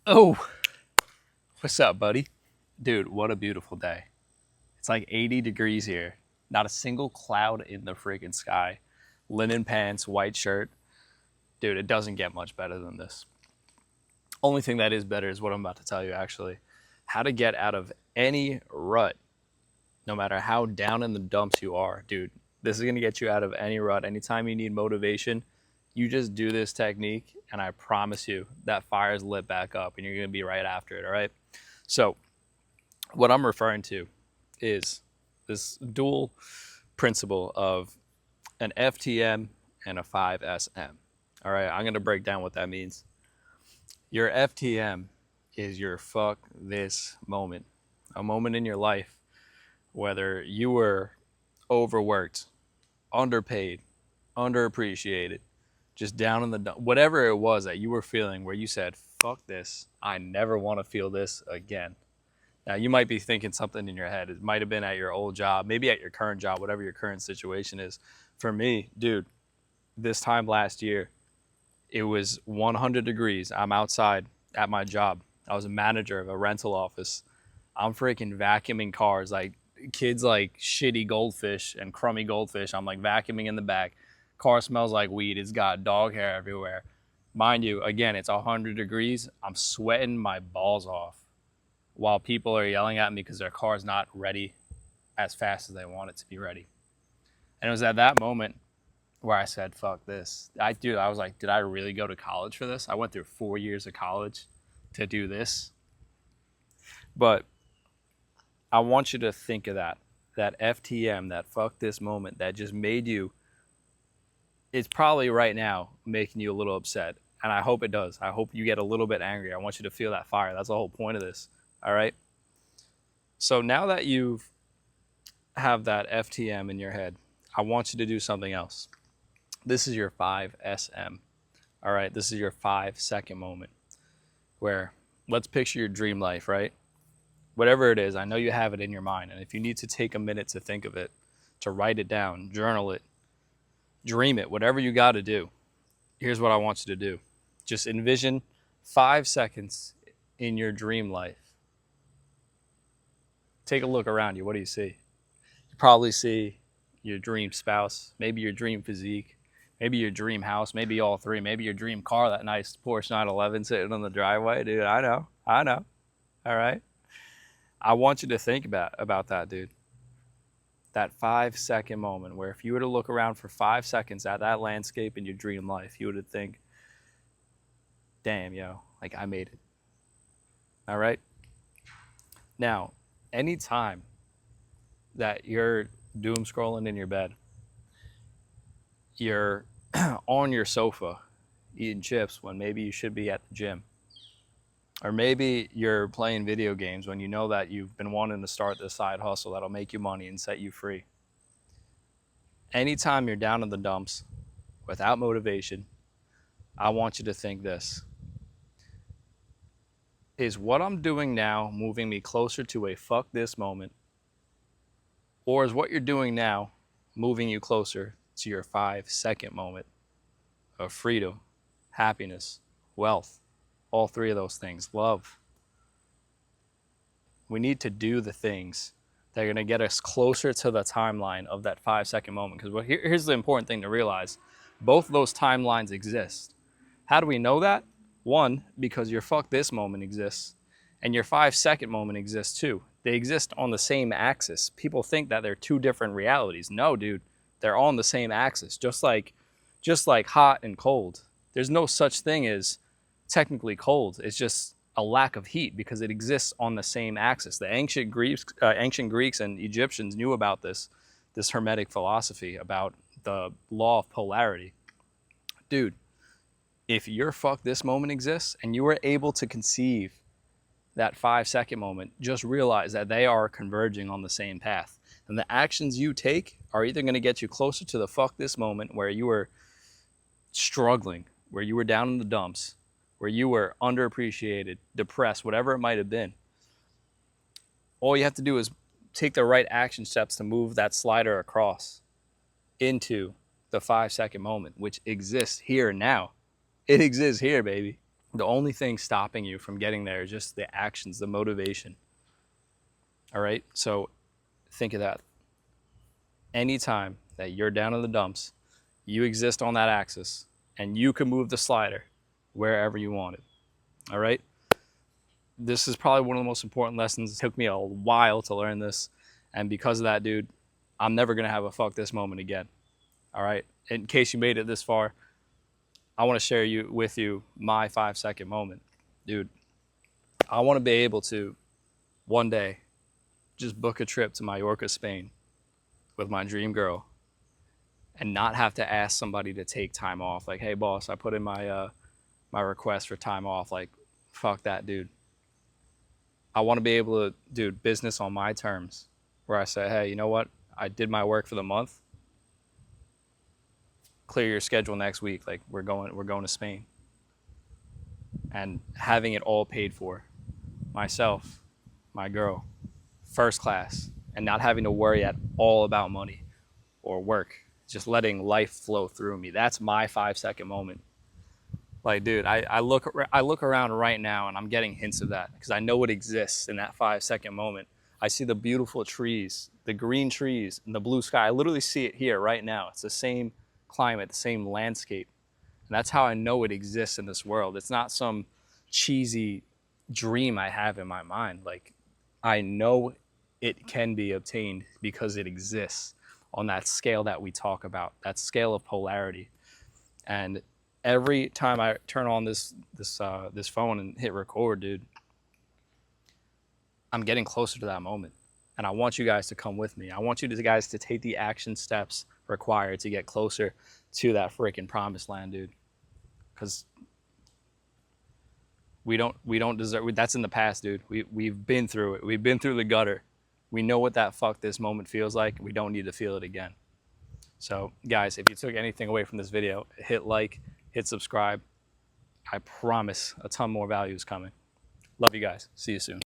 Oh, what's up, buddy? Dude, what a beautiful day. It's like 80 degrees here. Not a single cloud in the freaking sky. Linen pants, white shirt. Dude, it doesn't get much better than this. Only thing that is better is what I'm about to tell you, actually. How to get out of any rut, no matter how down in the dumps you are. Dude, this is going to get you out of any rut. Anytime you need motivation, you just do this technique, and I promise you that fire is lit back up, and you're going to be right after it, all right? So, what I'm referring to is this dual principle of an FTM and a 5SM. All right, I'm going to break down what that means. Your FTM is your fuck this moment, a moment in your life, whether you were overworked, underpaid, underappreciated, just down in the whatever it was that you were feeling where you said, fuck this, I never want to feel this again. Now, you might be thinking something in your head. It might have been at your old job, maybe at your current job, whatever your current situation is. For me, dude, this time last year, it was 100 degrees. I'm outside at my job. I was a manager of a rental office. I'm freaking vacuuming cars like kids like shitty goldfish and crummy goldfish. I'm like vacuuming in the back. Car smells like weed. It's got dog hair everywhere. Mind you, again, it's 100 degrees. I'm sweating my balls off while people are yelling at me because their car's not ready as fast as they want it to be ready. And it was at that moment where I said, fuck this. I was like, did I really go to college for this? I went through 4 years of college to do this. But I want you to think of that FTM, that fuck this moment that just made you, it's probably right now making you a little upset. And I hope it does. I hope you get a little bit angry. I want you to feel that fire. That's the whole point of this. All right. So now that you have that FTM in your head, I want you to do something else. This is your 5SM. All right. This is your 5 second moment where let's picture your dream life, right? Whatever it is, I know you have it in your mind. And if you need to take a minute to think of it, to write it down, journal it, dream it, whatever you got to do, here's what I want you to do. Just envision 5 seconds in your dream life. Take a look around you. What do you see? You probably see your dream spouse, maybe your dream physique, maybe your dream house, maybe all three, maybe your dream car, that nice Porsche 911 sitting on the driveway. Dude, I know. All right. I want you to think about that, dude. That 5 second moment where if you were to look around for 5 seconds at that landscape in your dream life, you would think, damn, yo, like I made it. All right. Now, anytime that you're doom scrolling in your bed, you're on your sofa eating chips when maybe you should be at the gym, or maybe you're playing video games when you know that you've been wanting to start this side hustle that'll make you money and set you free. Anytime you're down in the dumps without motivation, I want you to think this. Is what I'm doing now moving me closer to a fuck this moment? Or is what you're doing now moving you closer to your 5 second moment of freedom, happiness, wealth, all three of those things, love? We need to do the things that are going to get us closer to the timeline of that 5 second moment. Because here's the important thing to realize. Both of those timelines exist. How do we know that? One, because your fuck this moment exists and your 5 second moment exists too. They exist on the same axis. People think that they're two different realities. No, dude, they're on the same axis, just like hot and cold. There's no such thing as technically cold. It's just a lack of heat because it exists on the same axis. The ancient Greeks and Egyptians knew about this Hermetic philosophy about the law of polarity. Dude, if your fuck this moment exists and you were able to conceive that 5 second moment, just realize that they are converging on the same path. And the actions you take are either going to get you closer to the fuck this moment where you were struggling, where you were down in the dumps, where you were underappreciated, depressed, whatever it might have been. All you have to do is take the right action steps to move that slider across into the 5 second moment, which exists here now. It exists here, baby. The only thing stopping you from getting there is just the actions, the motivation. All right? So think of that. Anytime that you're down in the dumps, you exist on that axis and you can move the slider wherever you want it. All right? This is probably one of the most important lessons. It took me a while to learn this. And because of that, dude, I'm never going to have a fuck this moment again. All right? In case you made it this far, I want to share with you my 5-second moment. Dude, I want to be able to one day just book a trip to Mallorca, Spain with my dream girl and not have to ask somebody to take time off. Like, hey, boss, I put in my my request for time off. Like, fuck that, dude. I want to be able to do business on my terms where I say, hey, you know what? I did my work for the month. Clear your schedule next week. Like, we're going to Spain. And having it all paid for. Myself, my girl, first class, and not having to worry at all about money or work. Just letting life flow through me. That's my 5-second moment. Like, dude, I look around right now and I'm getting hints of that because I know it exists in that 5-second moment. I see the beautiful trees, the green trees, and the blue sky. I literally see it here right now. It's the same climate, the same landscape. And that's how I know it exists in this world. It's not some cheesy dream I have in my mind. Like, I know it can be obtained because it exists on that scale that we talk about, that scale of polarity. And every time I turn on this phone and hit record, dude, I'm getting closer to that moment. And I want you guys to come with me. I want you guys to take the action steps required to get closer to that freaking promised land, dude. Because we don't deserve. That's in the past, dude. We've been through it. We've been through the gutter. We know what that fuck this moment feels like. We don't need to feel it again. So, guys, if you took anything away from this video, hit like, hit subscribe. I promise a ton more value is coming. Love you guys. See you soon.